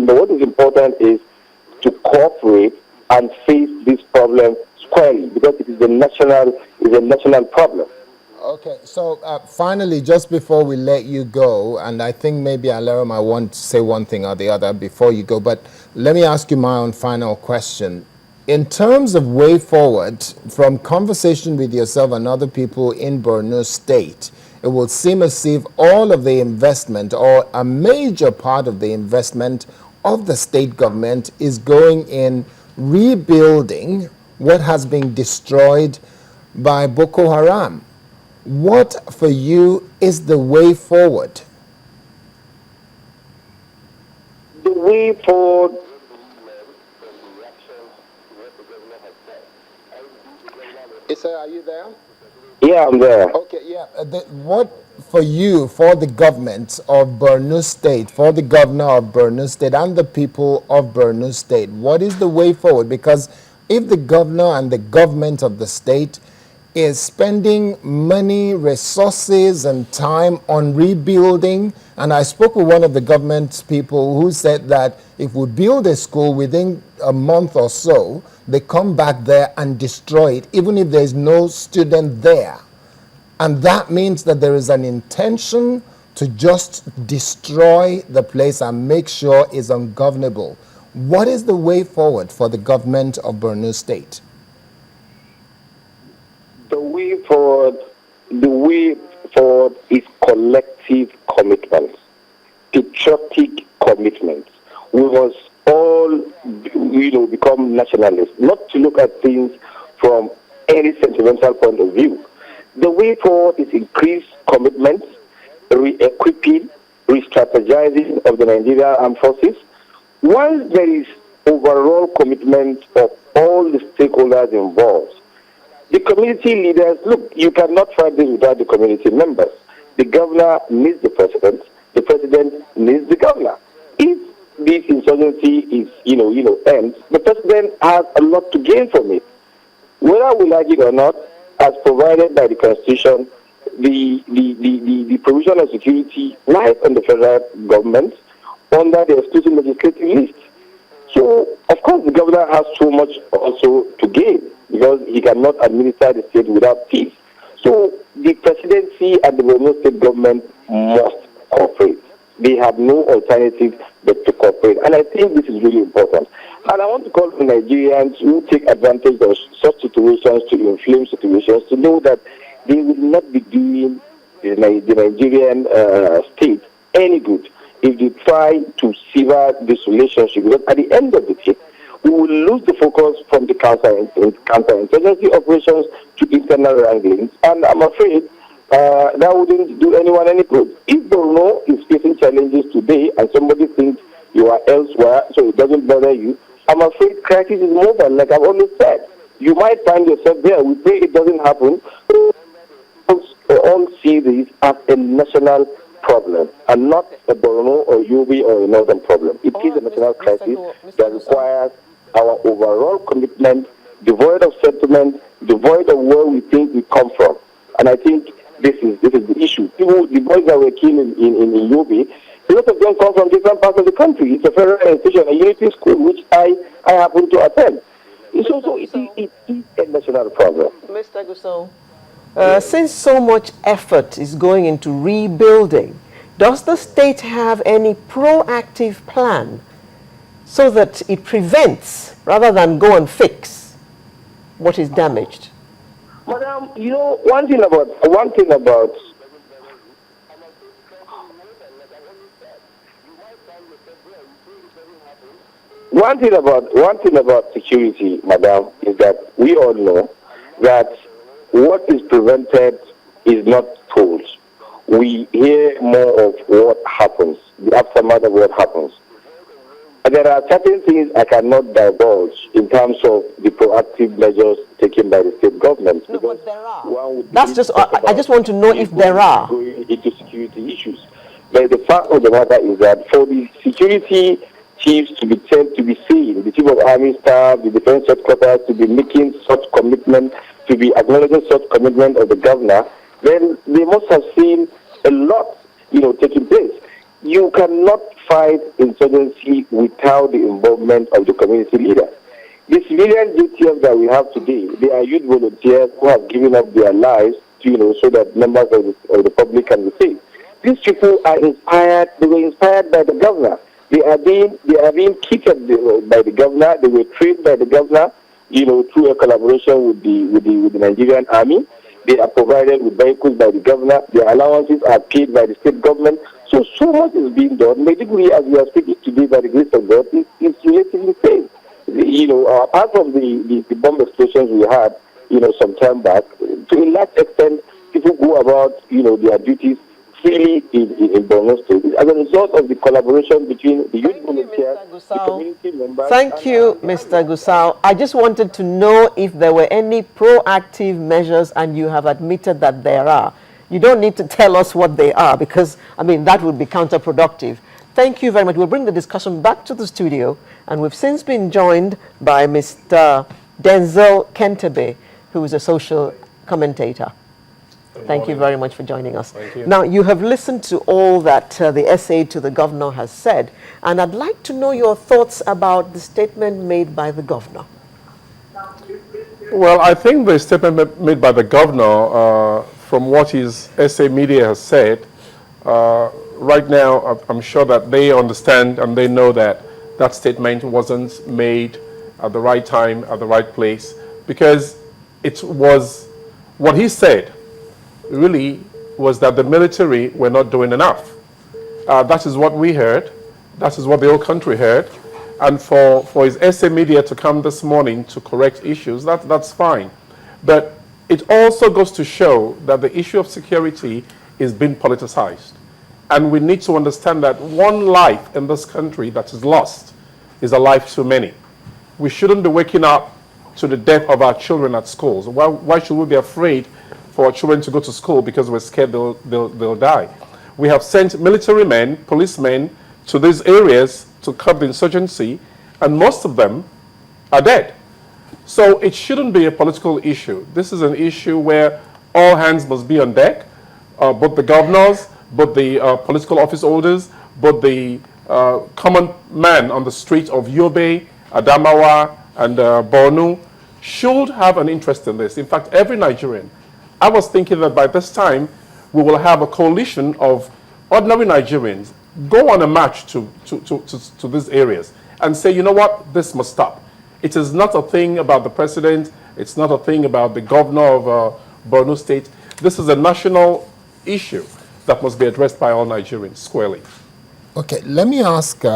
But what is important is to cooperate and face this problem squarely, because it is a national problem. Okay, so finally, just before we let you go, and I think maybe Alera might want to say one thing or the other before you go, but let me ask you my own final question. In terms of way forward, from conversation with yourself and other people in Borno State, it will seem as if all of the investment, or a major part of the investment of the state government, is going in rebuilding what has been destroyed by Boko Haram. What for you is the way forward? The way forward, Issa, are you there? yeah, I'm there. Okay, yeah. What for you, for the government of Borno State, for the governor of Borno State and the people of Borno State, what is the way forward? Because if the governor and the government of the state is spending money, resources, and time on rebuilding. And I spoke with one of the government people who said that if we build a school within a month or so, they come back there and destroy it, even if there's no student there. And that means that there is an intention to just destroy the place and make sure it's ungovernable. What is the way forward for the government of Borno State? The way forward is collective commitment, patriotic commitment. We must all, become nationalists, not to look at things from any sentimental point of view. The way forward is increased commitment, re-equipping, re-strategizing of the Nigerian Armed Forces. Once there is overall commitment of all the stakeholders involved, the community leaders, look, you cannot fight this without the community members. The governor needs the president needs the governor. If this insurgency is, ends, the president has a lot to gain from it. Whether we like it or not, as provided by the Constitution, the provision of security lies on the federal government under the exclusive legislative list. So, of course, the governor has so much also to gain, because he cannot administer the state without peace. So the presidency and the Borno state government must cooperate. They have no alternative but to cooperate. And I think this is really important. And I want to call on Nigerians who take advantage of such situations to inflame situations to know that they will not be doing the Nigerian state any good if they try to sever this relationship. Because at the end of the day, we will lose the focus from the counterinsurgency operations to internal wranglings, and I'm afraid that wouldn't do anyone any good. If Borno is facing challenges today and somebody thinks you are elsewhere, so it doesn't bother you, I'm afraid crisis is mobile, like I've always said. You might find yourself there. We pray it doesn't happen. We all see this as a national problem and not a Borno or Yobe or a northern problem. It is a national crisis that requires our overall commitment, devoid of sentiment, devoid of where we think we come from. And I think this is the issue. The boys that were killed in Yobe, a lot of them come from different parts of the country. It's a federal institution, a unity school, which I happen to attend. It is a national problem. Mr. Gusau, since so much effort is going into rebuilding, does the state have any proactive plan so that it prevents, rather than go and fix, what is damaged? Madam, one thing about security, madam, is that we all know that what is prevented is not told. We hear more of what happens, the aftermath of what happens. And there are certain things I cannot divulge in terms of the proactive measures taken by the state government. No, but there are. That's just, I just want to know if there are. Going into security issues. But the fact of the matter is that for the security chiefs to be seen, the chief of army staff, the defense headquarters to be making such commitment, to be acknowledging such commitment of the governor, then they must have seen a lot, taking place. you cannot fight insurgency without the involvement of the community leaders. The civilian DTF that we have today, they are youth volunteers who have given up their lives to, so that members of the public can be safe. These people are inspired. They were inspired by the governor. They are being kitted by the governor. They were trained by the governor, through a collaboration with the Nigerian army. They are provided with vehicles by the governor. Their allowances are paid by the state government. So much is being done. Maiduguri, as we are speaking today, by the grace of God, is relatively safe. Apart from the bomb explosions we had, some time back, to a large extent, people go about, their duties freely in Borno State as a result of the collaboration between the youth volunteers, the community members. Thank you, Mr. Gusau. I just wanted to know if there were any proactive measures, and you have admitted that there are. You don't need to tell us what they are, because, that would be counterproductive. Thank you very much. We'll bring the discussion back to the studio, and we've since been joined by Mr. N10b, who is a social commentator. Thank you very much for joining us. Thank you. Now, you have listened to all that the essay to the governor has said, and I'd like to know your thoughts about the statement made by the governor. Well, I think the statement made by the governor, from what his essay media has said, right now, I'm sure that they understand and they know that that statement wasn't made at the right time, at the right place, because it was what he said really was that the military were not doing enough. That is what we heard. That is what the whole country heard. And for his essay media to come this morning to correct issues, that's fine. But it also goes to show that the issue of security is being politicized. And we need to understand that one life in this country that is lost is a life too many. We shouldn't be waking up to the death of our children at schools. Why should we be afraid for our children to go to school because we're scared they'll die? We have sent military men, policemen to these areas to curb the insurgency, and most of them are dead. So it shouldn't be a political issue. This is an issue where all hands must be on deck, both the governors, both the political office holders, both the common man on the street of Yobe, Adamawa, and Borno should have an interest in this. In fact, every Nigerian. I was thinking that by this time, we will have a coalition of ordinary Nigerians go on a march to these areas and say, you know what, this must stop. It is not a thing about the president. It's not a thing about the governor of Borno State. This is a national issue that must be addressed by all Nigerians squarely. Okay, let me ask you,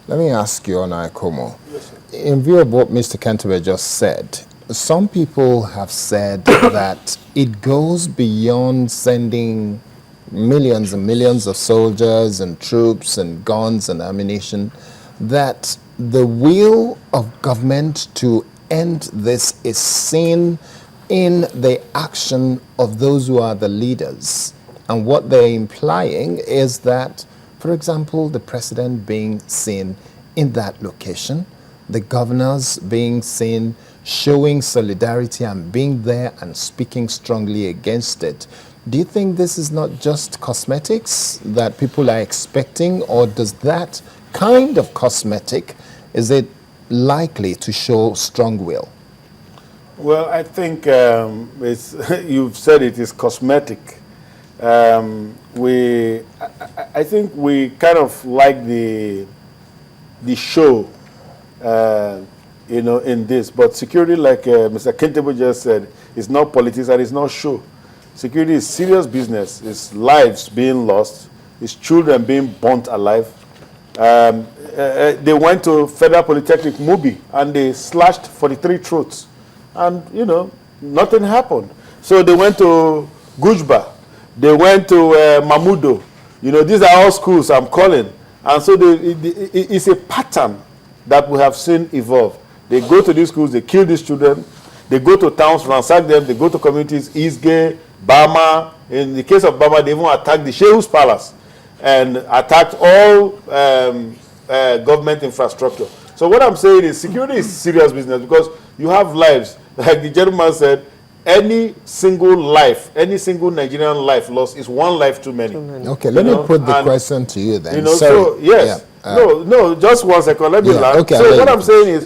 Onaikomo. Yes, in view of what Mr. Kentebe just said, some people have said that it goes beyond sending millions and millions of soldiers and troops and guns and ammunition, that the will of government to end this is seen in the action of those who are the leaders. And what they're implying is that, for example, the president being seen in that location, the governors being seen showing solidarity and being there and speaking strongly against it. Do you think this is not just cosmetics that people are expecting, or does that kind of cosmetic, is it likely to show strong will? Well, I think you've said it is cosmetic. I think we kind of like the show, in this. But security, like Mr. Kentebo just said, is not politics and it's not show. Security is serious business. It's lives being lost. It's children being burnt alive. They went to Federal Polytechnic Mubi and they slashed 43 throats. And, nothing happened. So they went to Gujba. They went to Mamudo. These are all schools I'm calling. And so it's a pattern that we have seen evolve. They go to these schools, they kill these children. They go to towns, ransack them. They go to communities, Isge, Bama. In the case of Bama, they even attacked the Shehus Palace and attacked all government infrastructure. So what I'm saying is security is serious business because you have lives. Like the gentleman said, any single life, any single Nigerian life lost is one life too many. Okay, let me put the question to you then. You know, Sorry. so yes, Yeah, no, just 1 second. Let me land. Okay, so what I'm saying is,